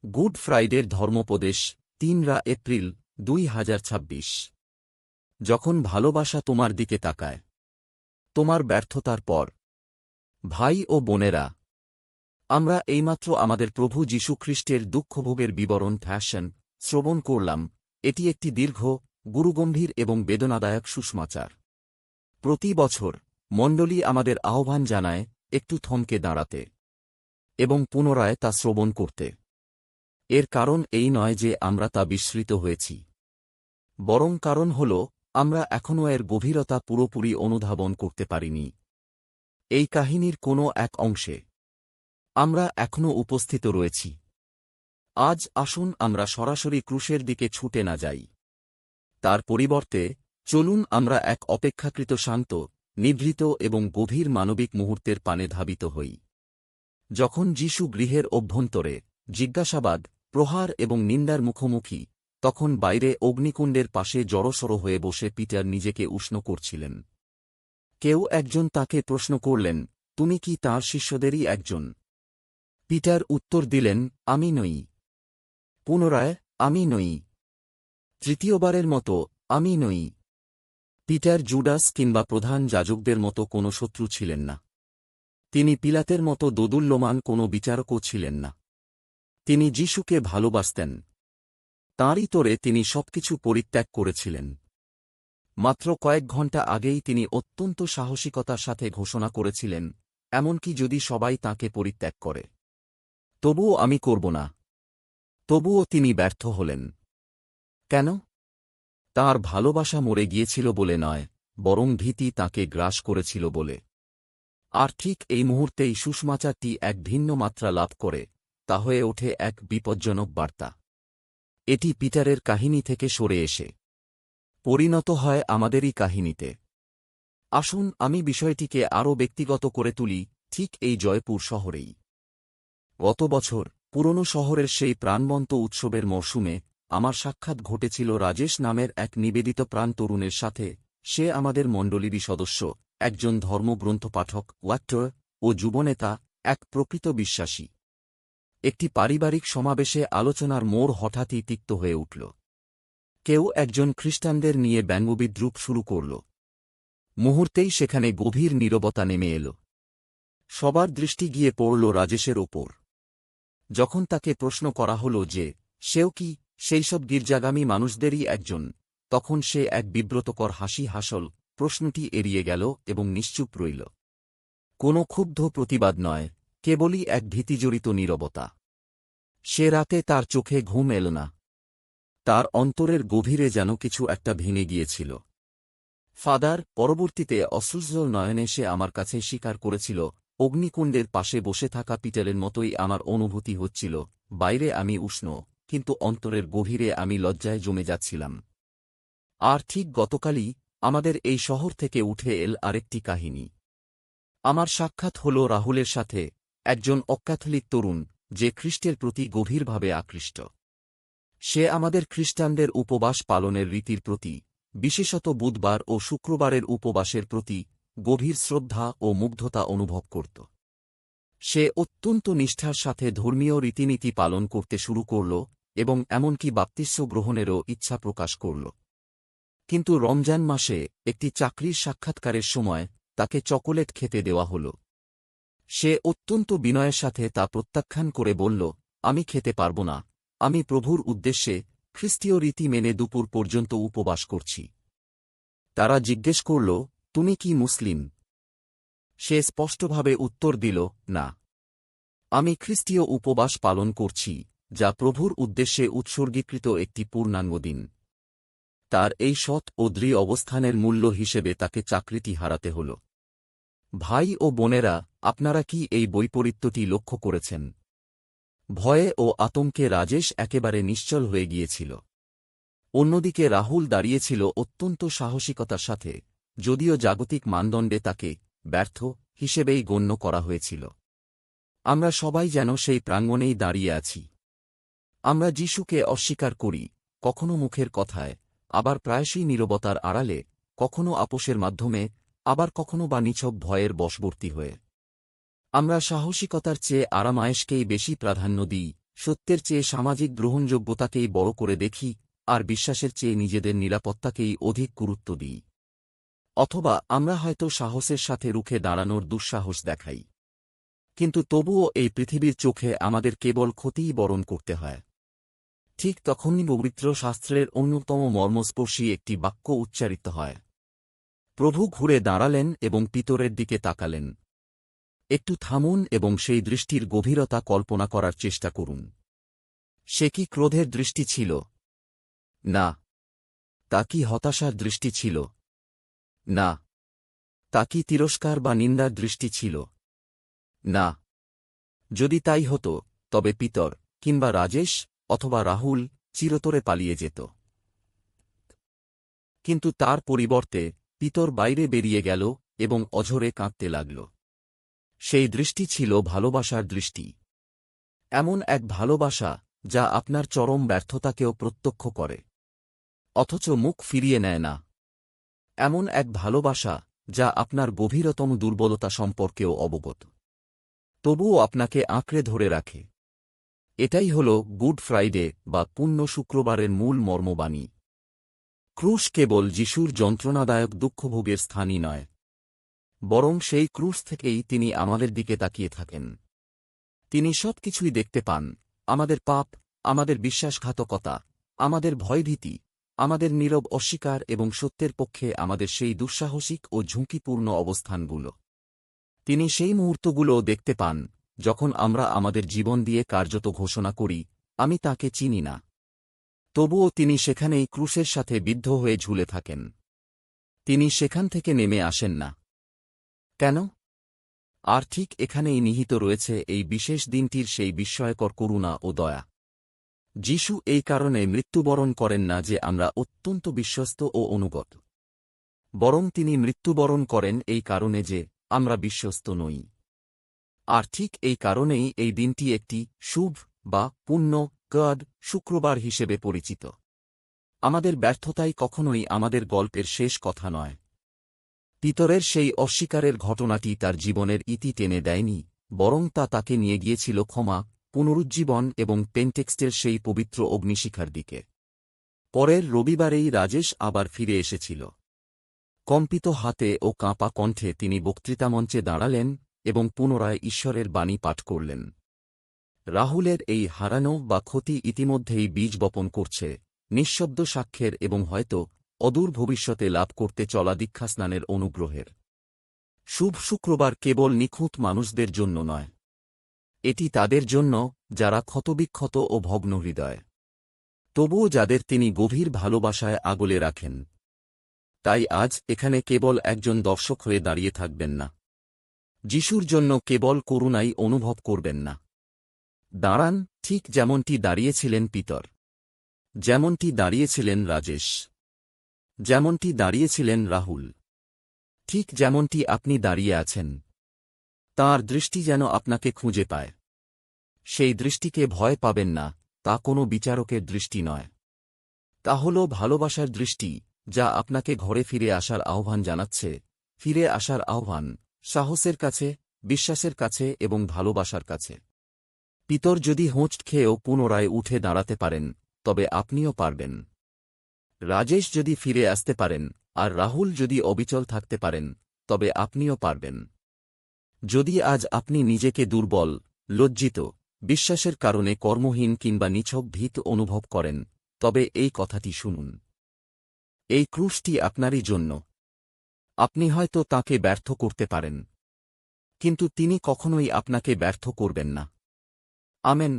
Good ফ্রাইডের ধর্মোপদেশ 3 April 2026। যখন ভালোবাসা তোমার দিকে তাকায় তোমার ব্যর্থতার পর। ভাই ও বোনেরা, আমরা এইমাত্র আমাদের প্রভু যীশু খ্রিস্টের দুঃখভোগের বিবরণ শ্রবণ করলাম। এটি একটি দীর্ঘ, গুরুগম্ভীর এবং বেদনাদায়ক সুসমাচার। প্রতি বছর মণ্ডলী আমাদের আহ্বান জানায় একটু থমকে দাঁড়াতে এবং পুনরায় তা শ্রবণ করতে। এর কারণ এই নয় যে আমরা তা বিস্মৃত হয়েছি, বরং কারণ হল আমরা এখনও এর গভীরতা পুরোপুরি অনুধাবন করতে পারিনি। এই কাহিনীর কোনো এক অংশে আমরা এখনও উপস্থিত রয়েছি। আজ আসুন আমরা সরাসরি ক্রুশের দিকে ছুটে না যাই। তার পরিবর্তে চলুন আমরা এক অপেক্ষাকৃত শান্ত, নিভৃত এবং গভীর মানবিক মুহূর্তের পানে ধাবিত হই। যখন যীশু গৃহের অভ্যন্তরে জিজ্ঞাসাবাদ, প্রহার এবং নিন্দার মুখোমুখি, তখন বাইরে অগ্নিকুণ্ডের পাশে জড়সড় হয়ে বসে পিটার নিজেকে উষ্ণ করছিলেন। কেউ একজন তাকে প্রশ্ন করলেন, তুমি কি তাঁর শিষ্যদেরই একজন? পিটার উত্তর দিলেন, আমি নই। পুনরায়, আমি নই। তৃতীয়বারের মতো, আমি নই। পিটার জুডাস কিংবা প্রধান যাজকদের মতো কোনো শত্রু ছিলেন না। তিনি পিলাতের মতো দোদুল্যমান কোনো বিচারকও ছিলেন না। তিনি যীশুকে ভালোবাসতেন। তাঁরই তোরে তিনি সবকিছু পরিত্যাগ করেছিলেন। মাত্র কয়েক ঘণ্টা আগেই তিনি অত্যন্ত সাহসিকতার সাথে ঘোষণা করেছিলেন, এমনকি যদি সবাই তাঁকে পরিত্যাগ করে, তবুও আমি করব না। তবুও তিনি ব্যর্থ হলেন। কেন? তাঁর ভালোবাসা মরে গিয়েছিল বলে নয়, বরং ভীতি তাঁকে গ্রাস করেছিল বলে। আর ঠিক এই মুহূর্তেই সুসমাচারটি এক ভিন্ন মাত্রা লাভ করে, তা হয়ে ওঠে এক বিপজ্জনক বার্তা। এটি পিটারের কাহিনী থেকে সরে এসে পরিণত হয় আমাদেরই কাহিনীতে। আসুন আমি বিষয়টিকে আরও ব্যক্তিগত করে তুলি, ঠিক এই জয়পুর শহরেই। গত বছর পুরনো শহরের সেই প্রাণবন্ত উৎসবের মরশুমে আমার সাক্ষাৎ ঘটেছিল রাজেশ নামের এক নিবেদিত প্রাণ তরুণের সাথে। সে আমাদের মণ্ডলীরই সদস্য, একজন ধর্মগ্রন্থ পাঠক, ওয়াক্টর ও যুবনেতা, এক প্রকৃত বিশ্বাসী। একটি পারিবারিক সমাবেশে আলোচনার মোড় হঠাৎই তিক্ত হয়ে উঠল। কেউ একজন খ্রিস্টানদের নিয়ে ব্যঙ্গবিদ্রূপ শুরু করল। মুহূর্তেই সেখানে গভীর নীরবতা নেমে এল। সবার দৃষ্টি গিয়ে পড়ল রাজেশের ওপর। যখন তাকে প্রশ্ন করা হল যে সেও কি সেই সব গির্জাগামী মানুষদেরই একজন, তখন সে এক বিব্রতকর হাসি হাসল, প্রশ্নটি এড়িয়ে গেল এবং নিশ্চুপ রইল। কোনো ক্ষুব্ধ প্রতিবাদ নয়, কেবলই এক ভীতিজড়িত নীরবতা। সে রাতে তার চোখে ঘুম এল না। তার অন্তরের গভীরে যেন কিছু একটা ভেঙে গিয়েছিল। ফাদার, পরবর্তীতে অশ্রুজল নয়নে সে আমার কাছে স্বীকার করেছিল, অগ্নিকুণ্ডের পাশে বসে থাকা পিটারের মতোই আমার অনুভূতি হচ্ছিল। বাইরে আমি উষ্ণ, কিন্তু অন্তরের গভীরে আমি লজ্জায় জমে যাচ্ছিলাম। আর ঠিক গতকালই আমাদের এই শহর থেকে উঠে এল আরেকটি কাহিনী। আমার সাক্ষাৎ হল রাহুলের সাথে, একজন অক্যাথলিক তরুণ, যে খ্রিস্টের প্রতি গভীরভাবে আকৃষ্ট। সে আমাদের খ্রিস্টানদের উপবাস পালনের রীতির প্রতি, বিশেষত বুধবার ও শুক্রবারের উপবাসের প্রতি গভীর শ্রদ্ধা ও মুগ্ধতা অনুভব করত। সে অত্যন্ত নিষ্ঠার সাথে ধর্মীয় রীতিনীতি পালন করতে শুরু করল এবং এমনকি বাপ্তিস্ম গ্রহণেরও ইচ্ছা প্রকাশ করল। কিন্তু রমজান মাসে একটি চাকরির সাক্ষাৎকারের সময় তাকে চকোলেট খেতে দেওয়া হল। সে অত্যন্ত বিনয়ের সাথে তা প্রত্যাখ্যান করে বলল, আমি খেতে পারব না, আমি প্রভুর উদ্দেশ্যে খ্রিস্টীয় রীতি মেনে দুপুর পর্যন্ত উপবাস করছি। তারা জিজ্ঞেস করল, তুমি কি মুসলিম? সে স্পষ্টভাবে উত্তর দিল, না, আমি খ্রিস্টীয় উপবাস পালন করছি, যা প্রভুর উদ্দেশ্যে উৎসর্গীকৃত একটি পূর্ণাঙ্গ দিন। তার এই সৎ ও দৃঢ় অবস্থানের মূল্য হিসেবে তাকে চাকরিটি হারাতে হল। ভাই ও বোনেরা, আপনারা কি এই বৈপরীত্যটি লক্ষ্য করেছেন? ভয়ে ও আতঙ্কে রাজেশ একেবারে নিশ্চল হয়ে গিয়েছিল। অন্যদিকে রাহুল দাঁড়িয়েছিল অত্যন্ত সাহসিকতার সাথে, যদিও জাগতিক মানদণ্ডে তাকে ব্যর্থ হিসেবেই গণ্য করা হয়েছিল। আমরা সবাই যেন সেই প্রাঙ্গণেই দাঁড়িয়ে আছি। আমরা যিশুকে অস্বীকার করি, কখনো মুখের কথায়, আবার প্রায়শই নীরবতার আড়ালে, কখনো আপোষের মাধ্যমে, আবার কখনো বা নিছক ভয়ের বশবর্তী হয়ে। আমরা সাহসিকতার চেয়ে আরামায়েশকেই বেশি প্রাধান্য দিই, সত্যের চেয়ে সামাজিক গ্রহণযোগ্যতাকেই বড় করে দেখি, আর বিশ্বাসের চেয়ে নিজেদের নিরাপত্তাকেই অধিক গুরুত্ব দিই। অথবা আমরা হয়তো সাহসের সাথে রুখে দাঁড়ানোর দুঃসাহস দেখাই, কিন্তু তবুও এই পৃথিবীর চোখে আমাদের কেবল ক্ষতিই বরণ করতে হয়। ঠিক তখনই পবিত্র শাস্ত্রের অন্যতম মর্মস্পর্শী একটি বাক্য উচ্চারিত হয়। প্রভু ঘুরে দাঁড়ালেন এবং পিতরের দিকে তাকালেন। একটু থামুন এবং সেই দৃষ্টির গভীরতা কল্পনা করার চেষ্টা করুন। সে কি ক্রোধের দৃষ্টি ছিল? না। তা কি হতাশার দৃষ্টি ছিল? না। তা কি তিরস্কার বা নিন্দার দৃষ্টি ছিল? না। যদি তাই হতো, তবে পিতর, কিংবা রাজেশ, অথবা রাহুল চিরতরে পালিয়ে যেত। কিন্তু তার পরিবর্তে পিতর বাইরে বেরিয়ে গেল এবং অঝরে কাঁদতে লাগল। সেই দৃষ্টি ছিল ভালোবাসার দৃষ্টি। এমন এক ভালোবাসা যা আপনার চরম ব্যর্থতাকেও প্রত্যক্ষ করে, অথচ মুখ ফিরিয়ে নেয় না। এমন এক ভালোবাসা যা আপনার গভীরতম দুর্বলতা সম্পর্কেও অবগত, তবুও আপনাকে আঁকড়ে ধরে রাখে। এটাই হল গুড ফ্রাইডে বা পুণ্য শুক্রবারের মূল মর্মবাণী। ক্রুশ কেবল যিশুর যন্ত্রণাদায়ক দুঃখভোগের স্থানই নয়, বরং সেই ক্রুশ থেকেই তিনি আমাদের দিকে তাকিয়ে থাকেন। তিনি সবকিছুই দেখতে পান, আমাদের পাপ, আমাদের বিশ্বাসঘাতকতা, আমাদের ভয়ভীতি, আমাদের নীরব অস্বীকার এবং সত্যের পক্ষে আমাদের সেই দুঃসাহসিক ও ঝুঁকিপূর্ণ অবস্থানগুলো। তিনি সেই মুহূর্তগুলোও দেখতে পান যখন আমরা আমাদের জীবন দিয়ে কার্যত ঘোষণা করি, আমি তাকে চিনি না। তবুও তিনি সেখানেই ক্রুশের সাথে বিদ্ধ হয়ে ঝুলে থাকেন। তিনি সেখান থেকে নেমে আসেন না। কেন? আর ঠিক এখানেই নিহিত রয়েছে এই বিশেষ দিনটির সেই বিস্ময়কর করুণা ও দয়া। যিশু এই কারণে মৃত্যুবরণ করেন না যে আমরা অত্যন্ত বিশ্বস্ত ও অনুগত, বরং তিনি মৃত্যুবরণ করেন এই কারণে যে আমরা বিশ্বস্ত নই। আর ঠিক এই কারণেই এই দিনটি একটি শুভ বা পুণ্য গড শুক্রবার হিসেবে পরিচিত। আমাদের ব্যর্থতাই কখনোই আমাদের গল্পের শেষ কথা নয়। পিতরের সেই অস্বীকারের ঘটনাটি তার জীবনের ইতি টেনে দেয়নি, বরং তা তাকে নিয়ে গিয়েছিল ক্ষমা, পুনরুজ্জীবন এবং পেন্টেক্সটের সেই পবিত্র অগ্নিশিখার দিকে। পরের রবিবারেই রাজেশ আবার ফিরে এসেছিল। কম্পিত হাতে ও কাঁপা কণ্ঠে তিনি বক্তৃতামঞ্চে দাঁড়ালেন এবং পুনরায় ঈশ্বরের বাণী পাঠ করলেন। রাহুলের এই হারানো বা ক্ষতি ইতিমধ্যেই বীজ বপন করছে নিঃশব্দ সাক্ষ্যের এবং হয়তো অদূর ভবিষ্যতে লাভ করতে চলা দীক্ষাস্নানের অনুগ্রহের। শুভ শুক্রবার কেবল নিখুঁত মানুষদের জন্য নয়, এটি তাদের জন্য যারা ক্ষতবিক্ষত ও ভগ্ন হৃদয়, তবুও যাদের তিনি গভীর ভালোবাসায় আগলে রাখেন। তাই আজ এখানে কেবল একজন দর্শক হয়ে দাঁড়িয়ে থাকবেন না, যিশুর জন্য কেবল করুণাই অনুভব করবেন না। দাঁড়ান, ঠিক যেমনটি দাঁড়িয়েছিলেন পিতর, যেমনটি দাঁড়িয়েছিলেন রাজেশ, যেমনটি দাঁড়িয়েছিলেন রাহুল, ঠিক যেমনটি আপনি দাঁড়িয়ে আছেন। তাঁর দৃষ্টি যেন আপনাকে খুঁজে পায়। সেই দৃষ্টিকে ভয় পাবেন না, তা কোনো বিচারকের দৃষ্টি নয়। তা হল ভালোবাসার দৃষ্টি, যা আপনাকে ঘরে ফিরে আসার আহ্বান জানাচ্ছে, ফিরে আসার আহ্বান, সাহসের কাছে, বিশ্বাসের কাছে এবং ভালোবাসার কাছে। পিতর যদি হোঁচট খেয়েও পুনরায় উঠে দাঁড়াতে পারেন, তবে আপনিও পারবেন। রাজেশ যদি ফিরে আসতে পারেন, আর রাহুল যদি অবিচল থাকতে পারেন, তবে আপনিও পারবেন। যদি আজ আপনি নিজেকে দুর্বল, লজ্জিত, বিশ্বাসের কারণে কর্মহীন কিংবা নিছক ভীত অনুভব করেন, তবে এই কথাটি শুনুন। এই ক্রুশটি আপনারই জন্য। আপনি হয়তো তাঁকে ব্যর্থ করতে পারেন, কিন্তু তিনি কখনোই আপনাকে ব্যর্থ করবেন না। আমেন।